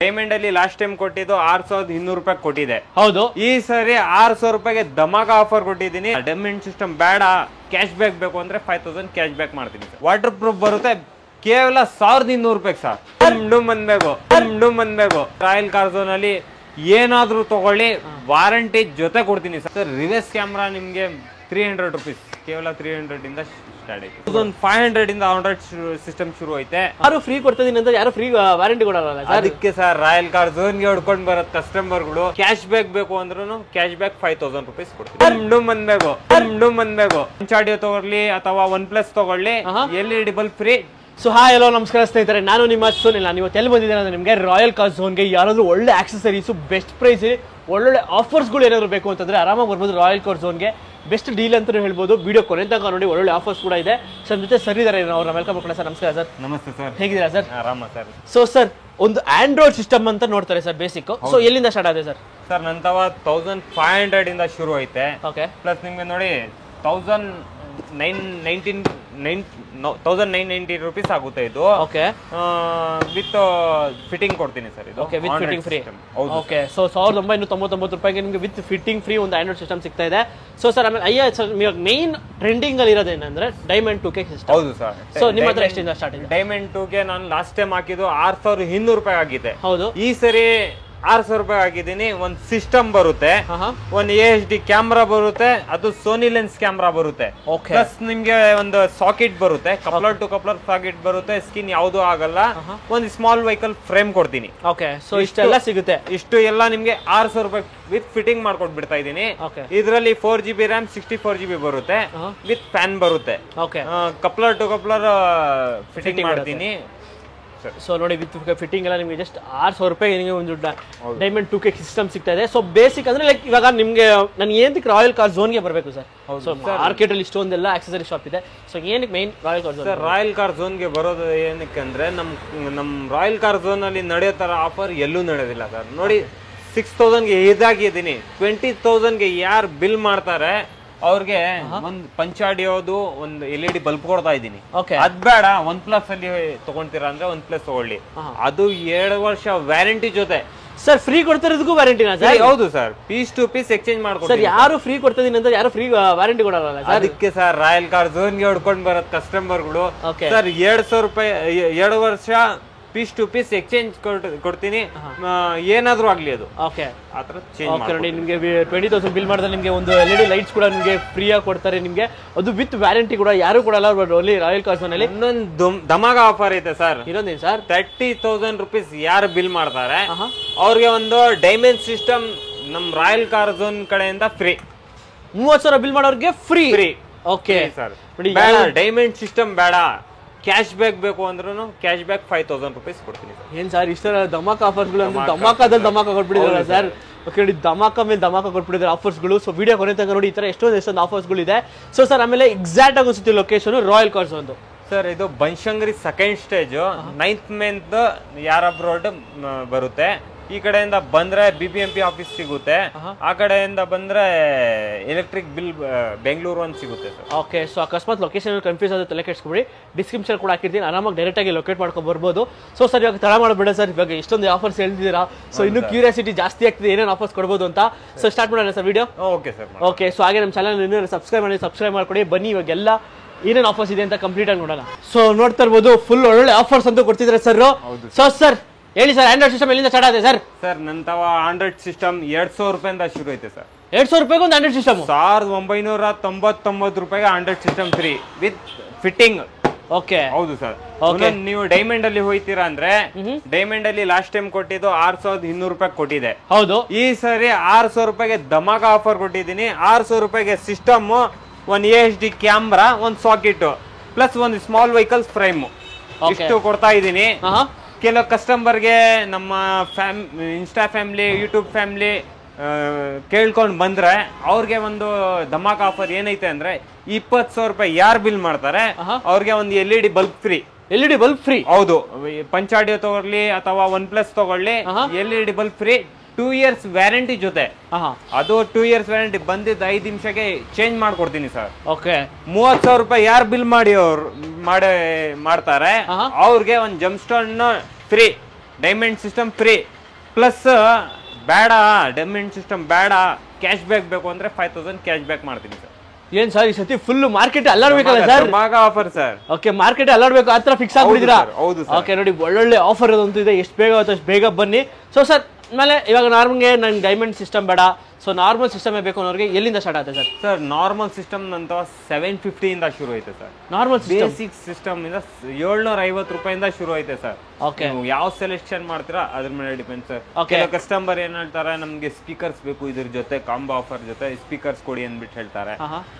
Diamond ಅಲ್ಲಿ last time ಕೊಟ್ಟಿದ್ದು 6200 ರೂಪಾಯಿ ಕೊಟ್ಟಿದೆ. ಹೌದು, ಈ ಸರಿ 6000 ರೂಪಾಯಿಗೆ ಧಮಾಕ ಆಫರ್ ಕೊಟ್ಟಿದ್ದೀನಿ. ಡೈಮಂಡ್ ಸಿಸ್ಟಮ್ ಬೇಡ, ಕ್ಯಾಶ್ ಬ್ಯಾಕ್ ಬೇಕು ಅಂದ್ರೆ 5000 ಕ್ಯಾಶ್ ಬ್ಯಾಕ್ ಮಾಡ್ತೀನಿ. ವಾಟರ್ ಪ್ರೂಫ್ ಬರುತ್ತೆ, ಕೇವಲ 1200 ರೂಪಾಯಿಗೆ ಸರ್. ಬಂದ್ಬೇಕು ರಾಯಲ್ ಕಾರ್ಝೋನ್ ಅಲ್ಲಿ ಏನಾದ್ರೂ ತಗೊಳ್ಳಿ, ವಾರಂಟಿ ಜೊತೆ ಕೊಡ್ತೀನಿ ಸರ್. ರಿವರ್ಸ್ ಕ್ಯಾಮ್ರಾ ನಿಮ್ಗೆ 300 ರೂಪೀಸ್, ಕೇವಲ 300 ಇಂದ ಸ್ಟಾರ್ಟ್ ಆಯ್ತು. 1500 ಇಂದ ಆಂಡ್ರಾಯ್ಡ್ ಸಿಸ್ಟಮ್ ಶುರು ಐತೆ. ಯಾರು ಫ್ರೀ ಕೊಡ್ತಿದ್ದೀನಿ ಅಂತ ಯಾರು ಫ್ರೀ ವಾರಂಟಿ ಕೊಡಲ್ಲ. ಅದಕ್ಕೆ ಸರ್ ರಾಯಲ್ ಕಾರ್ ಝೋನ್ಗೆ ಹೊಡ್ಕೊಂಡು ಬರತ್ ಕಸ್ಟಮರ್ಗಳು. ಕ್ಯಾಶ್ ಬ್ಯಾಕ್ ಬೇಕು ಅಂದ್ರೂ ಕ್ಯಾಶ್ ಬ್ಯಾಕ್ 5000 ರೂಪೀಸ್ ಕೊಡ್ತೀನಿ. ಬಂದ್ಬೇಕು ಆಡಿಯೋ ತಗೊಳ್ಳಿ ಅಥವಾ OnePlus ತಗೊಳ್ಳಿ, LED bulb free. So hi hello ನಮಸ್ಕಾರ ಸ್ನೇಹಿತರೆ, ನಾನು ನಿಮ್ಮ ಸುನಿಲ್. ನಾನು ಇವತ್ತು ಎಲ್ಲಿ ಬಂದಿದ್ದೇನೆ ಅಂದ್ರೆ ನಿಮಗೆ ರಾಯಲ್ ಕಾರ್ ಝೋನ್ಗೆ ಯಾರಾದರೂ ಒಳ್ಳೆ ಆಕ್ಸೆಸರೀಸು, ಬೆಸ್ಟ್ ಪ್ರೈಸ್, ಒಳ್ಳೊಳ್ಳೆ ಆಫರ್ಸ್ಗಳು ಏನಾದ್ರು ಬೇಕು ಅಂತಂದ್ರೆ ಆರಾಮಾಗಿ ಬರ್ಬೋದು ರಾಯಲ್ ಕಾರ್ ಝೋನ್ಗೆ. ಬೆಸ್ಟ್ ಡೀಲ್ ಅಂತಲೂ ಹೇಳ್ಬೋದು. ವಿಡಿಯೋ ಕೊನೆ ತನಕ ನೋಡಿ, ಒಳ್ಳೊಳ್ಳೆ ಆಫರ್ಸ್ ಕೂಡ ಇದೆ. ಸರ್ ಜೊತೆ ಸರ್ ಇದ್ದಾರೆ, ಅವ್ರನ್ನ ವೆಲ್ಕಮ್ ಮಾಡ್ಕೊಳ್ಳಿ. ಸರ್ ನಮಸ್ಕಾರ ಸರ್. ನಮಸ್ತೆ ಸರ್, ಹೇಗಿದ್ದೀರಾ ಸರ್? ಆರಾಮ ಸರ್. ಸೊ ಸರ್, ಒಂದು ಆಂಡ್ರಾಯ್ಡ್ ಸಿಸ್ಟಮ್ ಅಂತ ನೋಡ್ತಾರೆ ಸರ್ ಬೇಸಿಕ್. ಸೊ ಎಲ್ಲಿಂದ ಸ್ಟಾರ್ಟ್ ಆಗಿದೆ ಸರ್? ಸರ್ ನಂತವ 1500 ಇಂದ ಶುರು ಐತೆ. ಓಕೆ. ಪ್ಲಸ್ ನಿಮ್ಗೆ ನೋಡಿ 1990 ರೂಪೀಸ್ ಆಗುತ್ತೆ ಇದು. ಓಕೆ. ವಿತ್ ಫಿಟ್ಟಿಂಗ್ ಕೊಡ್ತೀನಿ ಸರ್ ಇದು. Okay, with fitting free. Okay. So 1999 ರೂಪಾಯಿಗೆ ನಿಮಗೆ ವಿತ್ ಫಿಟ್ಟಿಂಗ್ ಫ್ರೀ ಒಂದು ಆಂಡ್ರಾಯ್ಡ್ ಸಿಸ್ಟಮ್ ಸಿಗ್ತಾ ಇದೆ. ಸೊ ಸರ್ ಆಮೇಲೆ ಸರ್ ಮೇನ್ ಟ್ರೆಂಡಿಂಗ್ ಅಲ್ಲಿ ಇರೋದೇನಂದ್ರೆ ಡೈಮಂಡ್ 2K ಸಿಸ್ಟಮ್. ಹೌದು ಸರ್. ಸೊ ನಿಮ್ಮ ಹತ್ರ ಎಷ್ಟಿಂದ ಸ್ಟಾರ್ಟ್ ಇದೆ? ಡೈಮಂಡ್ 2K ನಾನು ಲಾಸ್ಟ್ ಟೈಮ್ ಹಾಕಿದ್ದು 6200 ರೂಪಾಯಿ ಆಗಿದೆ. ಹೌದು. ಈ ಸರಿ 6000 ರೂಪಾಯಿ ಹಾಕಿದ್ದೀನಿ. ಒಂದು ಸಿಸ್ಟಮ್ ಬರುತ್ತೆ, ಒಂದು AHD ಕ್ಯಾಮ್ರಾ ಬರುತ್ತೆ, ಅದು ಸೋನಿ ಲೆನ್ಸ್ ಕ್ಯಾಮ್ರಾ ಬರುತ್ತೆ. ಪ್ಲಸ್ ನಿಮ್ಗೆ ಒಂದು ಸಾಕೆಟ್ ಬರುತ್ತೆ, ಕಪ್ಲರ್ ಟು ಕಪ್ಲರ್ ಸಾಕೆಟ್ ಬರುತ್ತೆ, ಸ್ಕಿನ್ ಯಾವ್ದು ಆಗಲ್ಲ. ಒಂದು ಸ್ಮಾಲ್ ವೆಹಿಕಲ್ ಫ್ರೇಮ್ ಕೊಡ್ತೀನಿ. ಓಕೆ. ಸೊ ಇಷ್ಟೆಲ್ಲ ಸಿಗುತ್ತೆ. ಇಷ್ಟು ಎಲ್ಲ ನಿಮ್ಗೆ 6000 ರೂಪಾಯಿ ವಿತ್ ಫಿಟ್ಟಿಂಗ್ ಮಾಡ್ಕೊಟ್ ಬಿಡ್ತಾ ಇದೀನಿ. ಇದರಲ್ಲಿ 4GB RAM 64GB ಬರುತ್ತೆ, ವಿತ್ ಫ್ಯಾನ್ ಬರುತ್ತೆ. ಕಪ್ಲರ್ ಟು ಕಪ್ಲರ್ ಫಿಟ್ಟಿಂಗ್ ಮಾಡ್ತೀನಿ. ಸೊ ನೋಡಿ, ವಿತ್ ಫಿಟ್ಟಿಂಗ್ ಎಲ್ಲ ನಿಮಗೆ ಜಸ್ಟ್ 6000 ರೂಪಾಯಿ ನಿಮಗೆ ಒಂದು ಡೈಮಂಡ್ 2K ಸಿಸ್ಟಮ್ ಸಿಗ್ತಾ ಇದೆ. ಸೊ ಬೇಸಿಕ್ ಅಂದ್ರೆ ಲೈಕ್ ಇವಾಗ ನಿಮ್ಗೆ ನಾನು ಏನಕ್ಕೆ ರಾಯಲ್ ಕಾರ್ ಝೋನ್ಗೆ ಬರಬೇಕು ಸರ್? ಸೊ ಮಾರ್ಕೆಟ್ ಅಲ್ಲಿ ಇಷ್ಟೊಂದೆಲ್ಲ ಆಕ್ಸೆಸರಿ ಶಾಪ್ ಇದೆ. ಸೊ ಏನಕ್ಕೆ main royal car zone? Sir royal car ಝೋನ್ಗೆ ಬರೋದು ಏನಕ್ಕೆ ಅಂದ್ರೆ ನಮ್ ರಾಯಲ್ ಕಾರ್ ಝೋನ್ ಅಲ್ಲಿ ನಡೆಯೋ ತರ ಆಫರ್ ಎಲ್ಲೂ ನಡೆಯೋದಿಲ್ಲ ಸರ್. ನೋಡಿ, 6000ಗೆ ಇದಾಗಿದ್ದೀನಿ. 20000ಗೆ ಯಾರು ಬಿಲ್ ಮಾಡ್ತಾರೆ ಅವ್ರಿಗೆ ಒಂದು ಪಂಚಾಡಿಯೋದು ಒಂದು LED ಬಲ್ಬ್ ಕೊಡ್ತಾ ಇದ್ದೀನಿ. ಅದ್ ಬೇಡ, OnePlus ಅಲ್ಲಿ ತಗೊಂತೀರಾ ಅಂದ್ರೆ OnePlus ತಗೊಳ್ಳಿ, ಅದು 2 ವರ್ಷ ವ್ಯಾರಂಟಿ ಜೊತೆ. ಸರ್ ಫ್ರೀ ಕೊಡ್ತಿರೋದಕ್ಕೂ ವ್ಯಾರಂಟಿನಾ ಸರ್? ಹೌದು sir, piece to piece exchange ಮಾಡ್ಕೊಡ್ತೀವಿ. ಸರ್ ಯಾರು ಫ್ರೀ ಕೊಡ್ತಿದ್ದೀನಿ ಅಂತ ಯಾರು ಫ್ರೀ ವ್ಯಾರಂಟಿ ಕೊಡಲ್ಲ. ಅದಕ್ಕೆ ಸರ್ ರಾಯಲ್ ಕಾರ್ ಝೋನ್ಗೆ ಹೊಡ್ಕೊಂಡು ಬರತ್ ಕಸ್ಟಮರ್ಗಳು. ಸರ್ 2000 ರೂಪಾಯಿ 2 ವರ್ಷ ಪೀಸ್ ಟು ಪೀಸ್ ಎಕ್ಸ್ಚೇಂಜ್ ಕೊಡ್ತೀನಿ, ಏನಾದ್ರೂ ಆಗ್ಲಿ ಅದು. ಓಕೆ. ಆತರ ಚೇಂಜ್ ನೋಡಿ, ನಿಮಗೆ 20000 ಬಿಲ್ ಮಾಡಿದ್ರೆ ನಿಮಗೆ ಒಂದು LED ಲೈಟ್ಸ್ ಕೂಡ ನಿಮಗೆ ಫ್ರೀ ಆಗಿ ಕೊಡ್ತಾರೆ ನಿಮಗೆ, ಅದು ವಿತ್ ವ್ಯಾರಂಟಿ ಕೂಡ. ಯಾರು ಕೊಡಲ್ಲ ಓನ್ಲಿ ರಾಯಲ್ ಕಾರ್ ಝೋನ್ ಅಲ್ಲಿ. ಇನ್ನೊಂದು ಧಮಾಕ ಆಫರ್ ಐತೆ ಸರ್. ಇನ್ನೊಂದೇನು ಸರ್? 30000 ರೂಪೀಸ್ ಯಾರು ಬಿಲ್ ಮಾಡ್ತಾರೆ ಅವ್ರಿಗೆ ಒಂದು ಡೈಮಂಡ್ ಸಿಸ್ಟಮ್ ನಮ್ ರಾಯಲ್ ಕಾರ್ ಝೋನ್ ಕಡೆಯಿಂದ ಫ್ರೀ. 30000 ಬಿಲ್ ಮಾಡೋರಿಗೆ free. Okay sir. Diamond system ಬೇಡ, ಕ್ಯಾಶ್ ಬ್ಯಾಕ್ ಬೇಕು ಅಂದ್ರೂ ಕ್ಯಾಶ್ ಬ್ಯಾಕ್ 5000 ರೂಪೀಸ್ ಕೊಡ್ತೀನಿ. ಏನ್ ಸರ್ ಇಷ್ಟ ಧಮಾಕ ಆಫರ್ಗಳು ಅಂದ್ರೆ ಧಮಾಕದಲ್ಲಿ ಧಮಾಕ ಕೊಟ್ಬಿಟ್ಟಿದ್ದಾರೆ ಸರ್. ಓಕೆ ನೋಡಿ, ಧಮಾಕ ಮೇಲೆ ಧಮಾಕ ಕೊಟ್ಬಿಟ್ಟಿದ್ದಾರೆ ಆಫರ್ಸ್ಗಳು. ಸೊ ವಿಡಿಯೋ ಕೊನೆ ತನಕ ನೋಡಿ, ಈ ತರ ಎಷ್ಟೊಂದು ಆಫರ್ಸ್ಗಳು ಇದೆ. ಸೊ ಸರ್ ಆಮೇಲೆ ಎಕ್ಸಾಕ್ಟ್ ಆಗಿ ಅನ್ಸುತ್ತೆ location royal car zone sir. ಇದು Banashankari second stage 9th main Yarab road ಬರುತ್ತೆ. ಈ ಕಡೆಯಿಂದ ಬಂದ್ರೆ BBMP ಆಫೀಸ್ ಸಿಗುತ್ತೆ, ಆ ಕಡೆಯಿಂದ ಬಂದ್ರೆ ಎಲೆಕ್ಟ್ರಿಕ್ ಬಿಲ್ ಬೆಂಗಳೂರು ಅಂತ ಸಿಗುತ್ತೆ ಸರ್. ಓಕೆ. ಸೊ ಅಕಸ್ಮಾತ್ ಲೊಕೇಶನ್ ಕನ್ಫ್ಯೂಸ್ ಆದ್ರೆ ತಲೆ ಕೆಡಿಸ್ಕೊಬಿಡಿ, ಡಿಸ್ಕ್ರಿಪ್ಷನ್ ಕೂಡ ಹಾಕಿರ್ತೀನಿ, ಆರಾಮಾಗಿ ಡೈರೆಕ್ಟ್ ಆಗಿ ಲೊಕೇಟ್ ಮಾಡ್ಕೊಂಡು ಬರ್ಬೋದು. ಸೊ ಸರ್ ಇವಾಗ ತಡ ಮಾಡಬೇಡ ಸರ್, ಇವಾಗ ಇಷ್ಟೊಂದು ಆಫರ್ಸ್ ಹೇಳ್ತಿದ್ದೀರಾ. ಸೊ ಇನ್ನು ಕ್ಯೂರಿಯಾಸಿಟಿ ಜಾಸ್ತಿ ಆಗ್ತಿದೆ ಏನೇನು ಆಫರ್ಸ್ ಕೊಡ್ಬೋದು ಅಂತ. ಸೊ ಸ್ಟಾರ್ಟ್ ಮಾಡೋಣ sir video. Okay sir. Okay. So ಹಾಗೆ ನಮ್ಮ ಚಾನಲ್ ಇನ್ನೂ ಸಬ್ಸ್ಕ್ರೈಬ್ ಮಾಡ್ಕೊಡಿ. ಬನ್ನಿ ಇವಾಗೆಲ್ಲ ಏನೇನು ಆಫರ್ಸ್ ಇದೆ ಅಂತ ಕಂಪ್ಲೀಟ್ ಆಗಿ ನೋಡೋಣ. ಸೊ ನೋಡ್ತಾ ಇರ್ಬೋದು, ಫುಲ್ ಒಳ್ಳೆ ಆಫರ್ಸ್ ಅಂತ ಕೊಡ್ತಿದ್ದಾರೆ ಸರ್. ಸೊ ಸರ್ ಹೇಳಿ ಸರ್, ಆಂಡ್ರಾಯ್ಡ್ ಸಿಸ್ಟಮ್ ಎಲ್ಲಿಂದ ಸ್ಟಾರ್ಟ್ ಆಗಿದೆ ಸರ್? ಸರ್ ನಂತವ ಆಂಡ್ರಾಯ್ಡ್ ಸಿಸ್ಟಮ್ 2000 ರೂಪಾಯಿಂದ ಶುರು ಐತೆ ಸರ್. 2000 ರೂಪಾಯಿಗೆ ಒಂದು ಆಂಡ್ರಾಯ್ಡ್ ಸಿಸ್ಟಮ್? 1999 ರೂಪಾಯಿಗೆ Android system free with fitting. Okay. ಹೌದು ಸರ್. ನೀವು ಡೈಮಂಡ್ ಅಲ್ಲಿ ಹೋಯ್ತೀರಾ ಅಂದ್ರೆ ಡೈಮಂಡ್ ಅಲ್ಲಿ ಲಾಸ್ಟ್ ಟೈಮ್ ಕೊಟ್ಟಿದ್ದು 6200 ರೂಪಾಯಿ ಕೊಟ್ಟಿದೆ. ಹೌದು. ಈ ಸರಿ 6000 ರೂಪಾಯಿಗೆ ಧಮಾಕ ಆಫರ್ ಕೊಟ್ಟಿದ್ದೀನಿ. 6000 ರೂಪಾಯಿಗೆ ಸಿಸ್ಟಮ್, ಒಂದು AHD ಕ್ಯಾಮ್ರಾ, ಒಂದು ಸಾಕೆಟ್, ಪ್ಲಸ್ ಒಂದು ಸ್ಮಾಲ್ ವೆಹಿಕಲ್ಸ್ ಫ್ರೇಮ್, ಇಷ್ಟು ಕೊಡ್ತಾ ಇದ್ದೀನಿ. ಕೆಲವು ಕಸ್ಟಮರ್ಗೆ ನಮ್ಮ ಇನ್ಸ್ಟಾ ಫ್ಯಾಮಿಲಿ, ಯೂಟ್ಯೂಬ್ ಫ್ಯಾಮಿಲಿ ಕೇಳ್ಕೊಂಡು ಬಂದ್ರೆ ಅವ್ರಿಗೆ ಒಂದು ಧಮಾಕ ಆಫರ್ ಏನೈತೆ ಅಂದ್ರೆ 20000 ರೂಪಾಯಿ ಯಾರು ಬಿಲ್ ಮಾಡ್ತಾರೆ ಅವ್ರಿಗೆ ಒಂದು LED bulb free. LED bulb free? ಹೌದು. ಪಂಚಾಡಿಯೋ ತಗೊಳ್ಳಿ ಅಥವಾ OnePlus ತಗೊಳ್ಳಿ, LED bulb free. 2 years warranty ಜೊತೆ. ಅದು 2 years ವ್ಯಾರಂಟಿ ಬಂದಿದ್ದು 5 ನಿಮಿಷಕ್ಕೆ ಚೇಂಜ್ ಮಾಡ್ಕೊಡ್ತೀನಿ ಸರ್. ಓಕೆ. 30000 ರೂಪಾಯಿ ಯಾರು ಬಿಲ್ ಮಾಡ್ತಾರೆ ಅವ್ರಿಗೆ ಒಂದು jump stone free. Diamond system free, plus ಬೇಡ ಡೈಮಂಡ್ ಸಿಸ್ಟಮ್ ಬೇಡ ಕ್ಯಾಶ್ ಬ್ಯಾಕ್ ಬೇಕು ಅಂದ್ರೆ 5000 ಕ್ಯಾಶ್ ಬ್ಯಾಕ್ ಮಾಡ್ತೀನಿ ಸರ್. ಏನ್ ಸರ್ ಈ ಸತಿ ಫುಲ್ ಮಾರ್ಕೆಟ್ ಅಲ್ಲಾಡ್ಬೇಕಲ್ಲ sir? Offer sir. Okay, market ಅಲ್ಲಾಡ್ಬೇಕು ಆತರ ಫಿಕ್ಸ್ ಆಗ್ಬಿಟ್ಟಿದ್ದೀರಾ? ಹೌದು. ಓಕೆ ನೋಡಿ, ಒಳ್ಳೊಳ್ಳೆ ಆಫರ್ ಅದಂತೂ ಇದೆ, ಎಷ್ಟು ಬೇಗ ಆಗುತ್ತೆ ಅಷ್ಟು ಬೇಗ ಬನ್ನಿ. ಸೊ ಸರ್ ಆಮೇಲೆ ಇವಾಗ ನಾರ್ಮಲ್ಗೆ ನಂಗೆ ಡೈಮಂಡ್ ಸಿಸ್ಟಮ್ ಬೇಡ, ಸೊ ನಾರ್ಮಲ್ ಸಿಸ್ಟಮ್ ಬೇಕು ಅನ್ನೋರಿಗೆ ಎಲ್ಲಿಂದ ಸ್ಟಾರ್ಟ್ ಆಗುತ್ತೆ ಸರ್? ಸರ್ ನಾರ್ಮಲ್ ಸಿಸ್ಟಮ್ ನಂತ 750 ಇಂದ ಶುರು ಐತೆ ಸರ್. ನಾರ್ಮಲ್ ಬೇಸಿಕ್ ಸಿಸ್ಟಮ್ ಇಂದ 750 ರೂಪಾಯಿಂದ ಶುರು ಐತೆ ಸರ್. ಓಕೆ, ನೀವು ಯಾವ ಸೆಲೆಕ್ಷನ್ ಮಾಡ್ತೀರಾ ಅದ್ರ ಮೇಲೆ ಡಿಪೆಂಡ್ ಸರ್. Okay. ಕಸ್ಟಮರ್ ಏನ್ ಹೇಳ್ತಾರೆ, ನಮ್ಗೆ ಸ್ಪೀಕರ್ಸ್ ಬೇಕು, ಇದ್ರ ಜೊತೆ ಕಾಂಬೋ ಆಫರ್ ಜೊತೆ ಸ್ಪೀಕರ್ಸ್ ಕೊಡಿ ಅಂದ್ಬಿಟ್ಟು ಹೇಳ್ತಾರೆ.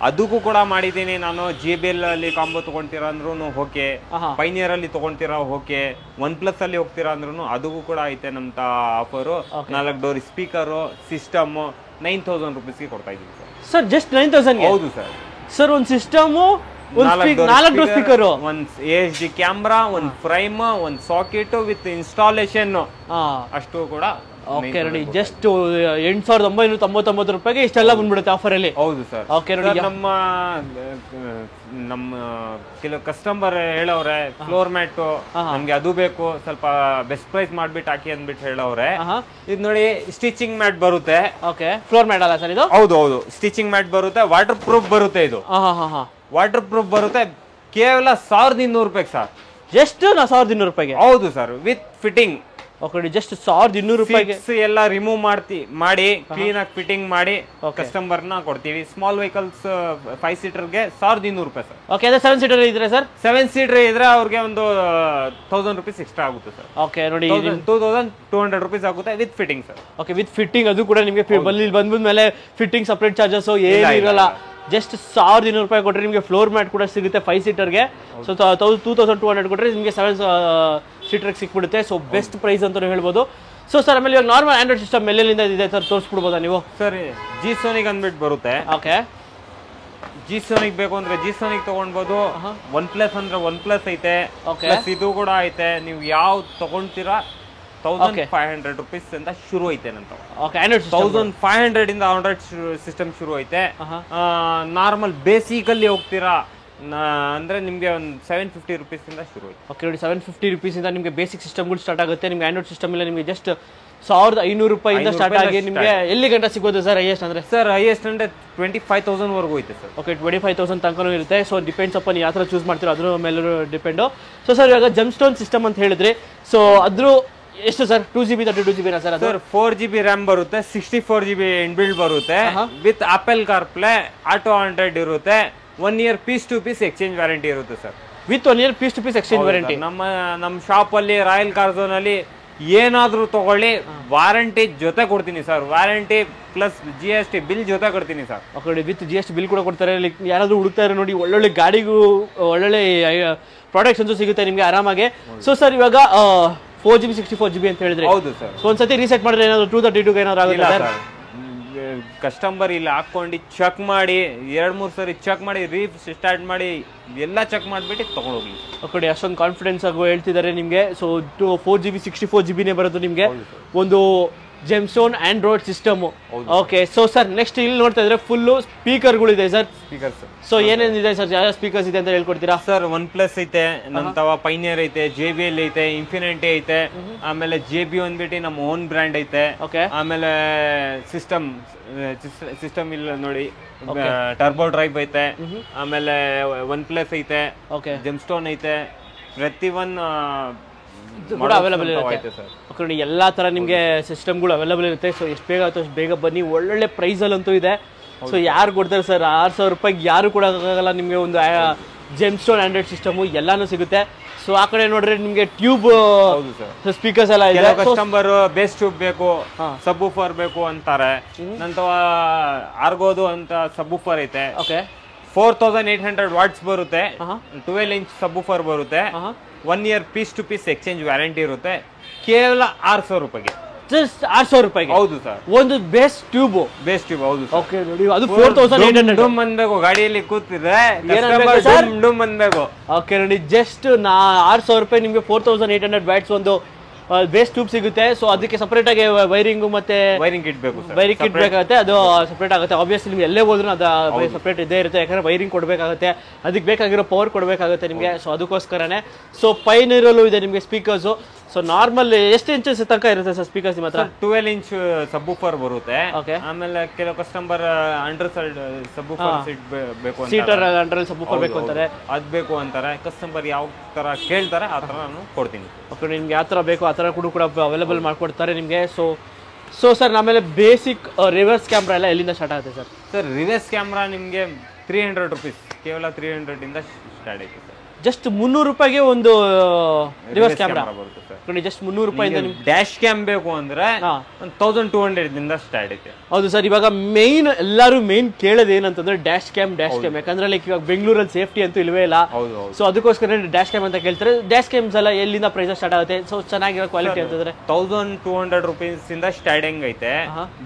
ಅದಕ್ಕೂ ಕೂಡ ಮಾಡಿದೀನಿ ನಾನು. JBL ಅಲ್ಲಿ ಕಾಂಬೋ ತಗೊಂತೀರಾ ಅಂದ್ರೂ ಓಕೆ, ಪೈನಿಯರ್ ಅಲ್ಲಿ ತಗೊಂತೀರಾ ಓಕೆ, OnePlus ಅಲ್ಲಿ ಹೋಗ್ತೀರಾ ಅಂದ್ರೂ ಅದಕ್ಕೂ ಕೂಡ ಐತೆ ನಮ್ ಆಫರು. 4 ಡೋರ್ ಸ್ಪೀಕರು ಸಿಸ್ಟಮ್ 9000 ರುಪೀಸ್ಗೆ ಕೊಡ್ತಾ ಇದೀವಿ ಸರ್. ಜಸ್ಟ್ 9000? ಹೌದು ಸರ್. ಸರ್ ಒಂದು ಸಿಸ್ಟಮ್, 4 ಡೋರ್ ಸ್ಪೀಕರ್, ಒಂದ್ AHD ಕ್ಯಾಮ್ರಾ, ಒಂದ್ ಫ್ರೈಮ್, ಒಂದ್ ಸಾಕೆಟ್ ವಿತ್ ಇನ್ಸ್ಟಾಲೇಷನ್, ಅಷ್ಟು ಕೂಡ. ಓಕೆ ನೋಡಿ, ಜಸ್ಟ್ 8999 ರೂಪಾಯಿಗೆ ಇಷ್ಟೆಲ್ಲ ಬಂದ್ಬಿಡುತ್ತೆ ಆಫರ್ ಅಲ್ಲಿ. ಹೌದು ಸರ್. ಓಕೆ ನೋಡಿ, ನಮ್ಮ ಕೆಲವು ಕಸ್ಟಮರ್ ಹೇಳವ್ರೆ ಫ್ಲೋರ್ ಮ್ಯಾಟ್ ನಮ್ಗೆ ಅದು ಬೇಕು, ಸ್ವಲ್ಪ ಬೆಸ್ಟ್ ಪ್ರೈಸ್ ಮಾಡ್ಬಿಟ್ಟು ಹಾಕಿ ಅಂದ್ಬಿಟ್ಟು ಹೇಳವ್ರೆ. ಇದು ನೋಡಿ ಸ್ಟಿಚಿಂಗ್ ಮ್ಯಾಟ್ ಬರುತ್ತೆ. ಓಕೆ, ಫ್ಲೋರ್ ಮ್ಯಾಟ್ ಅಲ್ಲ ಸರ್ ಇದು? ಹೌದು, ಸ್ಟಿಚಿಂಗ್ ಮ್ಯಾಟ್ ಬರುತ್ತೆ, ವಾಟರ್ ಪ್ರೂಫ್ ಬರುತ್ತೆ. ಇದು ವಾಟರ್ ಪ್ರೂಫ್ ಬರುತ್ತೆ, ಕೇವಲ 1200 ರೂಪಾಯಿಗೆ ಸರ್. ಜಸ್ಟ್ 1200 ರೂಪಾಯಿಗೆ? ಹೌದು sir, with fitting. Okay, just 1200 ರೂಪಾಯಿಗೆ ಎಲ್ಲ ರಿಮೂವ್ ಮಾಡಿ ಕ್ಲೀನ್ ಆಗಿ ಫಿಟ್ಟಿಂಗ್ ಮಾಡಿ ಕಸ್ಟಮರ್ ನ ಕೊಡ್ತೀವಿ. ಸ್ಮಾಲ್ ವೆಹಿಕಲ್ಸ್ 5 ಸೀಟರ್ಗೆ 1200 ರೂಪಾಯಿ ಸರ್. ಓಕೆ, ಅದೇ 7 ಸೀಟರ್ ಇದ್ರೆ ಸರ್? 7 ಸೀಟರ್ ಇದ್ರೆ ಅವ್ರಿಗೆ ಒಂದು 1000 ರೂಪೀಸ್ ಎಕ್ಸ್ಟ್ರಾ ಆಗುತ್ತೆ ಸರ್. ಓಕೆ ನೋಡಿ, 2200 ರೂಪೀಸ್ ಆಗುತ್ತೆ with fitting sir. Okay, with fitting ಅದು ಕೂಡ ನಿಮಗೆ ಬಂದ್ಮೇಲೆ ಫಿಟ್ಟಿಂಗ್ ಸಪರೇಟ್ ಚಾರ್ಜಸ್ ಏನು ಇರಲ್ಲ. ಜಸ್ಟ್ 1200 ರೂಪಾಯಿ ಕೊಟ್ಟರೆ ನಿಮಗೆ ಫ್ಲೋರ್ ಮ್ಯಾಟ್ ಕೂಡ ಸಿಗುತ್ತೆ 5 ಸೀಟರ್ಗೆ. ಸೊ 2200 ಕೊಟ್ಟರೆ ನಿಮಗೆ 7 ಸೀಟರ್ಗೆ ಸಿಕ್ಬಿಡುತ್ತೆ. ಸೊ ಬೆಸ್ಟ್ ಪ್ರೈಸ್ ಅಂತ ಹೇಳ್ಬೋದು. ಸೊ ಸರ್ ಆಮೇಲೆ ಇವಾಗ ನಾರ್ಮಲ್ ಆಂಡ್ರಾಯ್ಡ್ ಸಿಸ್ಟಮ್ ಎಲ್ಲೆಲ್ಲಿಂದ ಇದೆ ಸರ್, ತೋರಿಸ್ಬಿಡ್ಬೋದಾ ನೀವು? ಸರ್ G-Sonic ಅಂದ್ಬಿಟ್ಟು ಬರುತ್ತೆ. ಓಕೆ, G-Sonic ಬೇಕು ಅಂದ್ರೆ G-Sonic ತಗೊಳ್ಬೋದು. OnePlus ಅಂದ್ರೆ OnePlus ಐತೆ, ಇದು ಕೂಡ ಐತೆ. ನೀವು ಯಾವ ತಗೊಂತೀರಾ 1500 ರೂಪೀಸ್ ಅಂತ ಶುರು ಐತೆ ನಂತ. ಓಕೆ, ಆಂಡ್ರಾಯ್ಡ್ 1500 ಇಂದ ಆಂಡ್ರಾಯ್ಡ್ ಸಿಸ್ಟಮ್ ಶುರು ಐತೆ. ನಾರ್ಮಲ್ ಬೇಸಿಕ್ ಅಲ್ಲಿ ಹೋಗ್ತೀರಾ ಅಂದ್ರೆ ನಿಮ್ಗೆ ಒಂದು 750 ರೂಪೀಸ್ ಇಂದ ಶುರು ಐತೆ. ಓಕೆ ನೋಡಿ, 750 ರೂಪೀಸ್ ಇಂದ ನಿಮಗೆ ಬೇಸಿಕ್ ಸಿಸ್ಟಮ್ಗಳು ಸ್ಟಾರ್ಟ್ ಆಗುತ್ತೆ. ನಿಮ್ಗೆ ಆಂಡ್ರಾಯ್ಡ್ ಸಿಸ್ಟಮ್ ಇಲ್ಲ ನಿಮಗೆ ಜಸ್ಟ್ 1500 ರೂಪಾಯಿಂದ ಸ್ಟಾರ್ಟ್ ಆಗಿ ನಿಮಗೆ ಎಲ್ಲಿ ಗಂಟೆ ಸಿಗೋದು ಸರ್ ಹೈಯೆಸ್ಟ್ ಅಂದ್ರೆ? ಸರ್ ಹೈಯೆಸ್ಟ್ ಅಂದ್ರೆ 25,000 ವರೆಗೂ ಐತೆ ಸರ್. ಓಕೆ, 25,000 ತನಕನೂ ಇರುತ್ತೆ. ಸೊ ಡಿಪೆಂಡ್ಸ್ ಅಪ್ ಯಾವ ಥರ ಚೂಸ್ ಮಾಡ್ತೀರೋ ಅದ್ರ ಮೇಲೆ ಡಿಪೆಂಡು. ಸೊ ಸರ್ ಇವಾಗ ಜೆಮ್ಸ್ಟೋನ್ ಸಿಸ್ಟಮ್ ಅಂತ ಹೇಳಿದ್ರಿ, ಸೊ ಅದ್ರ ಎಷ್ಟು sir? 2GB 32GB sir? Sir 4GB RAM ಬರುತ್ತೆ, 64GB ಇನ್ಬಿಲ್ಡ್ ಬರುತ್ತೆ, with Apple CarPlay, auto Android ಇರುತ್ತೆ, 1 year piece to piece exchange warranty ಇರುತ್ತೆ sir. With 1 year piece to piece exchange warranty. ನಮ್ಮ shop ಅಲ್ಲಿ ರಾಯಲ್ ಕಾರ್ ಝೋನ್ ಅಲ್ಲಿ ಏನಾದ್ರೂ ತಗೊಳ್ಳಿ warranty ಜೊತೆ ಕೊಡ್ತೀನಿ sir. Warranty plus GST bill ಜೊತೆ ಕೊಡ್ತೀನಿ sir. Okay, with GST bill ಕೂಡ ಕೊಡ್ತಾರೆ. ಯಾರಾದ್ರೂ ಹುಡುಕ್ತಾ ಇರೋ ನೋಡಿ, ಒಳ್ಳೊಳ್ಳೆ ಗಾಡಿಗೂ ಒಳ್ಳೊಳ್ಳೆ ಪ್ರಾಡಕ್ಟ್ಸ್ ಅಂತೂ ಸಿಗುತ್ತೆ ನಿಮ್ಗೆ ಆರಾಮಾಗಿ. ಸೊ ಸರ್ ಇವಾಗ 4GB 64GB ಅಂತ ಹೇಳಿದ್ರೆ, ಹೌದು ಸರ್. ಸೊ ಒಂದ್ಸತಿ ರೀಸೆಟ್ ಮಾಡಿದ್ರೆ ಏನಾದ್ರು 232 ಏನಾದ್ರು ಆಗುತ್ತೆ ಸರ್? ಕಸ್ಟಮರ್ ಇಲ್ಲಿ ಹಾಕೊಂಡು ಚೆಕ್ ಮಾಡಿ 2-3 ಸರಿ ಚೆಕ್ ಮಾಡಿ ಸ್ಟಾರ್ಟ್ ಮಾಡಿ ಎಲ್ಲ ಚೆಕ್ ಮಾಡಿಬಿಟ್ಟು ತಗೊಂಡೋಗ್ಲಿ. ಓಕೆ, ಅಷ್ಟೊಂದು ಕಾನ್ಫಿಡೆನ್ಸ್ ಆಗೋ ಹೇಳ್ತಿದ್ದಾರೆ ನಿಮಗೆ. ಸೊ 4GB 64GBನೇ ಬರೋದು ನಿಮಗೆ ಒಂದು gemstone Android system. Okay, so sir next ಇಲ್ಲಿ ನೋಡ್ತಾ ಇದ್ರೆ ಫುಲ್ ಸ್ಪೀಕರ್ಗಳಿದೆ ಸರ್. ಸ್ಪೀಕರ್ಸ್ ಸೊ ಏನೇನಿದೆ ಸರ್, ಯಾವ ಸ್ಪೀಕರ್ಸ್ ಇದೆ ಅಂತ ಹೇಳ್ಕೊಡ್ತೀರಾ? ಸರ್ OnePlus ಐತೆ, ನಂತವ ಪೈನಿಯರ್ ಐತೆ, JBL ಐತೆ, ಇನ್ಫಿನಿಟಿ ಐತೆ, ಆಮೇಲೆ JB ಅಂದ್ಬಿಟ್ಟು ನಮ್ಮ ಓನ್ ಬ್ರ್ಯಾಂಡ್ ಐತೆ. ಓಕೆ, ಆಮೇಲೆ ಸಿಸ್ಟಮ್ ಇಲ್ಲ ನೋಡಿ, ಟರ್ಬೋ ಡ್ರೈವ್ ಐತೆ, ಆಮೇಲೆ OnePlus ಐತೆ, ಓಕೆ, ಜೆಮ್ಸ್ಟೋನ್ ಐತೆ, ಪ್ರತಿಯೊಂದು ಕೂಡ ಅವೈಲೇಬಲ್ ಇರುತ್ತೆ ಸರ್. ಓಕೆ ನೋಡಿ, ಎಲ್ಲಾ ತರ ನಿಮಗೆ ಸಿಸ್ಟಮ್ಗಳು ಅವೈಲೇಬಲ್ ಇರುತ್ತೆ. ಸೊ ಎಷ್ಟು ಬೇಗ ಆಗುತ್ತೋ ಅಷ್ಟು ಬೇಗ ಬನ್ನಿ, ಒಳ್ಳೊಳ್ಳೆ ಪ್ರೈಸಲ್ಲಂತೂ ಇದೆ. ಸೊ ಯಾರು ಕೊಡ್ತಾರೆ ಸರ್ 6000 ರೂಪಾಯಿಗೆ? ಯಾರು ಕೊಡೋಕ್ಕಾಗಲ್ಲ ನಿಮಗೆ. ಒಂದು ಜೆಮ್ಸ್ಟೋನ್ ಆಂಡ್ರಾಯ್ಡ್ ಸಿಸ್ಟಮ್ ಎಲ್ಲಾನು ಸಿಗುತ್ತೆ. ಸೊ ಆ ಕಡೆ ನೋಡ್ರೆ ನಿಮಗೆ ಟ್ಯೂಬ್ ಸ್ಪೀಕರ್ಸ್ ಎಲ್ಲ ಇದೆ. ಕಸ್ಟಮರ್ ಬೇಸ್ ಟ್ಯೂಬ್ ಬೇಕು, ಸಬ್ವೂಫರ್ ಬೇಕು ಅಂತಾರೆ. ನಂತರ ಆರ್ಗೋದು ಅಂತ ಸಬ್ವೂಫರ್ ಐತೆ. ಓಕೆ, 4800 ವಾಟ್ಸ್ ಬರುತ್ತೆ, 12 ಇಂಚ್ ಸಬ್ವೂಫರ್ ಬರುತ್ತೆ, 1 year piece to piece exchange warranty ಇರುತ್ತೆ. ಕೇವಲ 6000 ರೂಪಾಯಿಗೆ. ಜಸ್ಟ್ 6000 ರೂಪಾಯಿಗೆ? ಹೌದು ಸರ್. ಒಂದು ಬೇಸ್ ಟ್ಯೂಬ್. ಹೌದು. ಓಕೆ ನೋಡಿ, ಅದು 4800 ಬಂದ್ಬೇಕು. ಗಾಡಿಯಲ್ಲಿ ಕೂತಿದ್ರೆ ಬಂದ್ಬೇಕು. ಓಕೆ ನೋಡಿ, ಜಸ್ಟ್ 6000 ರೂಪಾಯಿ ನಿಮ್ಗೆ 4800 ವ್ಯಾಟ್ಸ್ ಒಂದು ಬೇಸ್ ಟ್ಯೂಬ್ ಸಿಗುತ್ತೆ. ಸೊ ಅದಕ್ಕೆ ಸಪರೇಟ್ ಆಗಿ ವೈರಿಂಗ್ ಮತ್ತೆ ವೈರಿಂಗ್ ಕಿಟ್ ಬೇಕು, ವೈರಿಂಗ್ ಕಿಟ್ ಬೇಕಾಗುತ್ತೆ. ಅದು ಸಪರೇಟ್ ಆಗುತ್ತೆ. ಆಬ್ವಿಯಸ್ಲಿ ನಿಮ್ಗೆ ಎಲ್ಲೇ ಹೋದ್ರೂ ಅದು ಸಪರೇಟ್ ಇದೇ ಇರುತ್ತೆ, ಯಾಕಂದ್ರೆ ವೈರಿಂಗ್ ಕೊಡಬೇಕಾಗುತ್ತೆ, ಅದಕ್ಕೆ ಬೇಕಾಗಿರೋ ಪವರ್ ಕೊಡಬೇಕಾಗುತ್ತೆ ನಿಮಗೆ. ಸೊ ಅದಕ್ಕೋಸ್ಕರನೇ. ಸೊ ಪೈನಿರಲ್ಲೂ ಇದೆ ನಿಮಗೆ ಸ್ಪೀಕರ್ಸು. ಸೊ ನಾರ್ಮಲ್ ಎಷ್ಟು ಇಂಚಸ್ ತನಕ ಇರುತ್ತೆ ಸರ್ ಸ್ಪೀಕರ್ಸ್ ನಿಮ್ಮ ಹತ್ರ? 12 ಇಂಚ್ ಸಬ್ವೂಫರ್ ಬರುತ್ತೆ. ಓಕೆ. ಆಮೇಲೆ ಕೆಲವು ಕಸ್ಟಮರ್ ಅಂಡರ್ ಸೈಡ್ ಸಬ್ವೂಫರ್ ಸೀಟ್ ಬೇಕು ಅಂತ, ಸೀಟರ್ ಅಂಡರ್ ಸಬ್ವೂಫರ್ ಬೇಕು ಅಂತಾರೆ, ಅದ್ ಬೇಕು ಅಂತಾರೆ. ಕಸ್ಟಮರ್ ಯಾವ ತರ ಕೇಳ್ತಾರೆ ಆ ತರ ನಾನು ಕೊಡ್ತೀನಿ. ಓಕೆ, ನಿಮ್ಗೆ ಯಾವ ತರ ಬೇಕು ಆ ತರ ಕೂಡ ಅವೈಲೇಬಲ್ ಮಾಡ್ಕೊಡ್ತಾರೆ ನಿಮಗೆ. ಸೊ ಸರ್ ಆಮೇಲೆ ಬೇಸಿಕ್ ರಿವರ್ಸ್ ಕ್ಯಾಮ್ರಾ ಎಲ್ಲ ಎಲ್ಲಿಂದ ಸ್ಟಾರ್ಟ್ ಆಗುತ್ತೆ ಸರ್? ಸರ್ ರಿವರ್ಸ್ ಕ್ಯಾಮ್ರಾ ನಿಮಗೆ 300 ರುಪೀಸ್, ಕೇವಲ 300 ಇಂದ ಸ್ಟಾರ್ಟ್ ಆಯ್ತು ಸರ್. ಜಸ್ಟ್ 300 ರೂಪಾಯಿಗೆ ಒಂದು ರಿವರ್ಸ್ ಕ್ಯಾಮ್ರಾ ಬರುತ್ತೆ ಸರ್. ನೋಡಿ, ಜಸ್ಟ್ 300 ರೂಪಾಯಿಂದ ನಿಮ್ಗೆ ಡ್ಯಾಶ್ ಕ್ಯಾಮ್ ಬೇಕು ಅಂದ್ರೆ 1200 ಇಂದ ಸ್ಟಾರ್ಟ್ ಐತೆ. ಹೌದು ಸರ್, ಇವಾಗ ಎಲ್ಲರೂ ಮೇನ್ ಕೇಳೋದು ಏನಂತಂದ್ರೆ ಡ್ಯಾಶ್ ಕ್ಯಾಮ್. ಯಾಕಂದ್ರೆ ಲೈಕ್ ಇವಾಗ ಬೆಂಗಳೂರಲ್ಲಿ ಸೇಫ್ಟಿ ಅಂತೂ ಇಲ್ವೇ ಇಲ್ಲ. ಸೊ ಅದಕ್ಕೋಸ್ಕರ ಡ್ಯಾಶ್ ಕ್ಯಾಮ್ ಅಂತ ಕೇಳ್ತಾರೆ. ಡ್ಯಾಶ್ ಕ್ಯಾಮ್ಸ್ ಎಲ್ಲ ಎಲ್ಲಿಂದ ಪ್ರೈಸ್ ಸ್ಟಾರ್ಟ್ ಆಗುತ್ತೆ? ಸೊ ಚೆನ್ನಾಗಿರೋ ಕ್ವಾಲಿಟಿ ಅಂತಂದ್ರೆ 1200 ರುಪೀಸ್ ಇಂದ ಸ್ಟಾರ್ಟಿಂಗ್ ಐತೆ.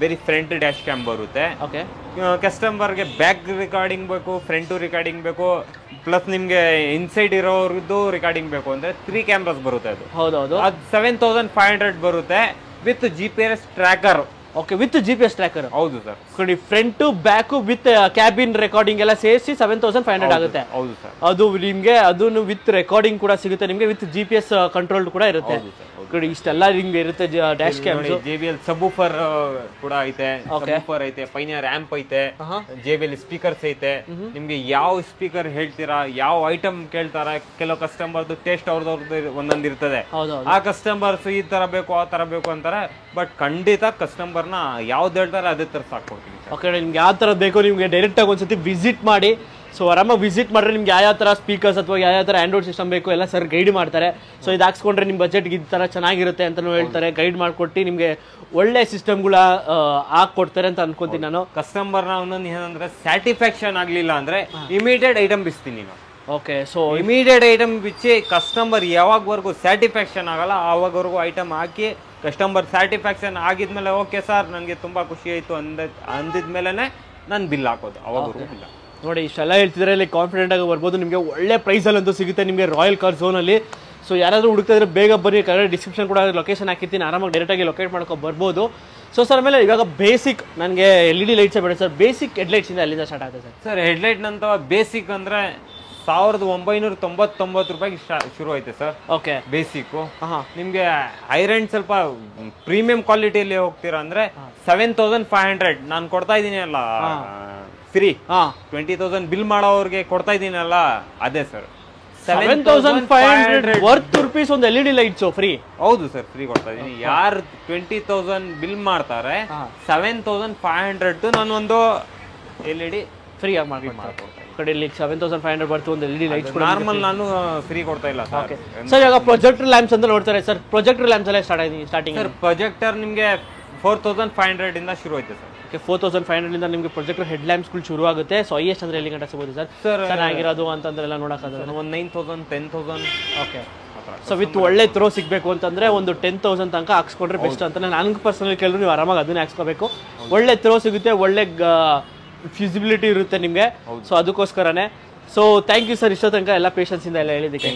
ವೆರಿ ಫ್ರಂಟ್ ಡ್ಯಾಶ್ ಕ್ಯಾಮ್ ಬರುತ್ತೆ. ಓಕೆ. ಕಸ್ಟಮರ್ಗೆ ಬ್ಯಾಕ್ ರಿಕಾರ್ಡಿಂಗ್ ಬೇಕು, ಫ್ರಂಟ್ ರಿಕಾರ್ಡಿಂಗ್ ಬೇಕು, ಪ್ಲಸ್ ನಿಮ್ಗೆ ಇನ್ಸೈಡ್ ಇರೋರ್ದು ರಿಕಾರ್ಡಿಂಗ್ ಬೇಕು ಅಂದ್ರೆ 3 ಕ್ಯಾಮ್ರಾಸ್ ಬರುತ್ತೆ. ಅದು ಹೌದೌದು, ಅದು 7500 ಬರುತ್ತೆ with GPS tracker. Okay, with GPS tracker. ಹೌದು ಸರ್. ನೋಡಿ, front back with cabin recording ಎಲ್ಲ ಸೇರಿಸಿ 7500 ಆಗುತ್ತೆ. ಹೌದು ಸರ್. ಅದು ನಿಮ್ಗೆ ಅದನ್ನು ವಿತ್ ರೆಕಾರ್ಡಿಂಗ್ ಕೂಡ ಸಿಗುತ್ತೆ ನಿಮ್ಗೆ, ವಿತ್ GPS ಕಂಟ್ರೋಲ್ ಕೂಡ ಇರುತ್ತೆ. ನೋಡಿ, ಇಷ್ಟೆಲ್ಲ ನಿಮ್ಗೆ ಇರುತ್ತೆ ಡ್ಯಾಶ್ ಕ್ಯಾಮ್. JBL ಸಬ್ವೂಫರ್ ಕೂಡ ಐತೆ, ಸಬ್ವೂಫರ್ ಐತೆ, ಪೈನಿಯರ್ ಆಂಪ್ ಐತೆ, JBL ಸ್ಪೀಕರ್ಸ್ ಐತೆ. ನಿಮ್ಗೆ ಯಾವ ಸ್ಪೀಕರ್ ಹೇಳ್ತೀರಾ, ಯಾವ ಐಟಮ್ ಕೇಳ್ತಾರ, ಕೆಲವು ಕಸ್ಟಮರ್ದು ಟೇಸ್ಟ್ ಅವ್ರದ್ದು ಒಂದೊಂದು ಇರ್ತದೆ. ಆ ಕಸ್ಟಮರ್ಸ್ ಈ ತರ ಬೇಕು ಆ ತರ ಬೇಕು ಅಂತಾರೆ. ಬಟ್ ಖಂಡಿತ ಕಸ್ಟಮರ್ನ ಯಾವ್ದು ಹೇಳ್ತಾರೆ ಅದೇ ತರ ಸಾಕೊಡ್ತೀನಿ. ಓಕೆ, ನಿಮ್ಗೆ ಯಾವ ತರ ಬೇಕು ನಿಮ್ಗೆ ಡೈರೆಕ್ಟ್ ಆಗಿ ಒಂದ್ಸತಿ ವಿಸಿಟ್ ಮಾಡಿ. ಸೊ ಆರಾಮಾಗಿ ವಿಸಿಟ್ ಮಾಡ್ರೆ ನಿಮ್ಗೆ ಯಾವ ಥರ ಸ್ಪೀಕರ್ಸ್ ಅಥವಾ ಯಾವ ಥರ ಆಂಡ್ರಾಯ್ಡ್ ಸಿಸ್ಟಮ್ ಬೇಕು ಎಲ್ಲ ಸರ್ ಗೈಡ್ ಮಾಡ್ತಾರೆ. ಸೊ ಇದು ಹಾಕ್ಸ್ಕೊಂಡ್ರೆ ನಿಮ್ಮ ಬಜೆಟ್ಗೆ ಈ ಥರ ಚೆನ್ನಾಗಿರುತ್ತೆ ಅಂತಲೂ ಹೇಳ್ತಾರೆ. ಗೈಡ್ ಮಾಡಿಕೊಟ್ಟು ನಿಮಗೆ ಒಳ್ಳೆ ಸಿಸ್ಟಮ್ಗಳ ಹಾಕ್ಕೊಡ್ತಾರೆ ಅಂತ ಅನ್ಕೊಂತೀನಿ ನಾನು. ಕಸ್ಟಮರ್ನ ಒಂದೊಂದು ಏನಂದ್ರೆ ಸ್ಯಾಟಿಸ್ಫ್ಯಾಕ್ಷನ್ ಆಗಲಿಲ್ಲ ಅಂದ್ರೆ ಇಮಿಡಿಯೇಟ್ ಐಟಮ್ ಬಿಸ್ತೀನಿ ನಾನು. ಓಕೆ, ಸೊ ಇಮಿಡಿಯೇಟ್ ಐಟಮ್ ಬಿಚ್ಚಿ ಕಸ್ಟಮರ್ ಯಾವಾಗವರೆಗೂ ಸ್ಯಾಟಿಸ್ಫ್ಯಾಕ್ಷನ್ ಆಗಲ್ಲ ಆವಾಗವರೆಗೂ ಐಟಮ್ ಹಾಕಿ ಕಸ್ಟಮರ್ ಸ್ಯಾಟಿಸ್ಫ್ಯಾಕ್ಷನ್ ಆಗಿದ್ಮೇಲೆ ಓಕೆ ಸರ್ ನನಗೆ ತುಂಬ ಖುಷಿ ಆಯಿತು ಅಂದಿದ್ಮೇಲೆ ನಾನು ಬಿಲ್ ಹಾಕೋದು. ಅವಾಗವರೆಗೂ ಬಿಲ್ ನೋಡಿ, ಇಷ್ಟೆಲ್ಲ ಹೇಳ್ತಿದ್ರೆ ಇಲ್ಲಿ ಕಾನ್ಫಿಡೆಂಟ್ ಆಗಿ ಬರ್ಬೋದು. ನಿಮಗೆ ಒಳ್ಳೆ ಪ್ರೈಸಲ್ಲಂತೂ ಸಿಗುತ್ತೆ ನಿಮಗೆ ರಾಯಲ್ ಕಾರ್ ಝೋನಲ್ಲಿ. ಸೊ ಯಾರಾದರೂ ಹುಡುಕ್ತಾ ಇದ್ರೆ ಬೇಗ ಬನ್ನಿ. ಕರೆಕ್ಟ್ ಡಿಸ್ಕ್ರಿಪ್ಷನ್ ಕೂಡ ಲೊಕೇಶನ್ ಹಾಕಿರ್ತೀನಿ, ಆರಾಮಾಗಿ ಡೈರೆಕ್ಟಾಗಿ ಲೊಕೇಟ್ ಮಾಡ್ಕೊ ಬರ್ಬೋದು. ಸೊ ಸರ್ ಆಮೇಲೆ ಇವಾಗ ಬೇಸಿಕ್ ನನಗೆ LED ಲೈಟ್ಸೇ ಬೇಡ ಸರ್. ಬೇಸಿಕ್ ಹೆಡ್ಲೈಟ್ಸಿಂದ ಅಲ್ಲಿಂದ ಸ್ಟಾರ್ಟ್ ಆಗುತ್ತೆ ಸರ್? ಸರ್ ಹೆಡ್ಲೈಟ್ ನಂತರ ಬೇಸಿಕ್ ಅಂದರೆ 1999 ರೂಪಾಯಿಗೆ ಶುರು ಐತೆ ಸರ್. Okay, basic. ನಿಮಗೆ ಐರನ್ ಸ್ವಲ್ಪ ಪ್ರೀಮಿಯಂ ಕ್ವಾಲಿಟಿಯಲ್ಲಿ ಹೋಗ್ತೀರಾ ಅಂದ್ರೆ 7500 ನಾನು ಕೊಡ್ತಾ ಇದ್ದೀನಿ ಅಲ್ಲ ಫ್ರೀ. 20,000 ಬಿಲ್ ಮಾಡೋರಿಗೆ ಕೊಡ್ತಾ ಇದ್ದೀನಲ್ಲ ಅದೇ ಸರ್. 7500 ವರ್ತ್ ರುಪೀಸ್ ಒಂದು LED ಲೈಟ್ಸ್ ಫ್ರೀ. ಹೌದು ಸರ್, ಫ್ರೀ ಕೊಡ್ತಾ ಇದ್ದೀನಿ. ಯಾರು 20,000 ಬಿಲ್ ಮಾಡ್ತಾರೆ 7500 ನಾನು ಒಂದು LED ಫ್ರೀ ಆಗಿ ಮಾಡ್ಕೊಡ್ತೀನಿ. ಕಡೆಯಲ್ಲಿ 7500 ಬರ್ತು ಒಂದು LED ಲೈಟ್ಸ್ ಕೂಡ ನಾರ್ಮಲ್ ನಾನು ಫ್ರೀ ಕೊಡ್ತಾ ಇಲ್ಲ ಸರ್. ಸರ್ ಇವಾಗ ಪ್ರೊಜೆಕ್ಟರ್ ಲ್ಯಾಂಪ್ಸ್ ಅಂತ ನೋಡ್ತಾರೆ ಸರ್. ಪ್ರೊಜೆಕ್ಟರ್ ಲ್ಯಾಂಪ್ಸ್ ಎಲ್ಲ ಸ್ಟಾರ್ಟಿಂಗ್ ಸರ್ ಪ್ರೊಜೆಕ್ಟರ್ ನಿಮಗೆ 4500 ಇಂದ ಶುರು ಆಯ್ತು ಸರ್. ಓಕೆ, 4500 ಇಂದ ನಿಮಗೆ ಪ್ರೊಜೆಕ್ಟರ್ ಹೆಡ್ ಲ್ಯಾಂಪ್ಸ್ಗಳು ಶುರು ಆಗುತ್ತೆ. ಸೊ ಹೈಯೆಸ್ಟ್ ಅಂದ್ರೆ ಎಲ್ಲಿ ಗಂಟೆ ಸಿಗ್ಬೋದು ಸರ್? ಚೆನ್ನಾಗಿರೋದು ಅಂತಂದ್ರೆಲ್ಲ ನೋಡೋಕ್ಕಾಗಲ್ಲ ಒಂದು 9000 10,000. ಓಕೆ, ಸೊ ವಿತ್ ಒಳ್ಳೆ ಥ್ರೋ ಸಿಗಬೇಕು ಅಂತಂದ್ರೆ ಒಂದು 10,000 ತನಕ ಹಾಕ್ಸ್ಕೊಂಡ್ರೆ ಬೆಸ್ಟ್ ಅಂತ ನನಗೆ ಪರ್ಸನಲ್ ಕೇಳಿದ್ರು. ನೀವು ಆರಾಮಾಗಿ ಅದನ್ನೇ ಹಾಕ್ಸ್ಕೋಬೇಕು. ಒಳ್ಳೆ ಥ್ರೋ ಸಿಗುತ್ತೆ, ಒಳ್ಳೆ ಫಿಸಿಬಿಲಿಟಿ ಇರುತ್ತೆ ನಿಮಗೆ. ಸೊ ಅದಕ್ಕೋಸ್ಕರನೇ. ಸೊ ಥ್ಯಾಂಕ್ ಯು ಸರ್, ಇಷ್ಟೋ ತನಕ ಎಲ್ಲ ಪೇಷನ್ಸಿಂದ ಎಲ್ಲ ಹೇಳಿದ್ದಕ್ಕೆ.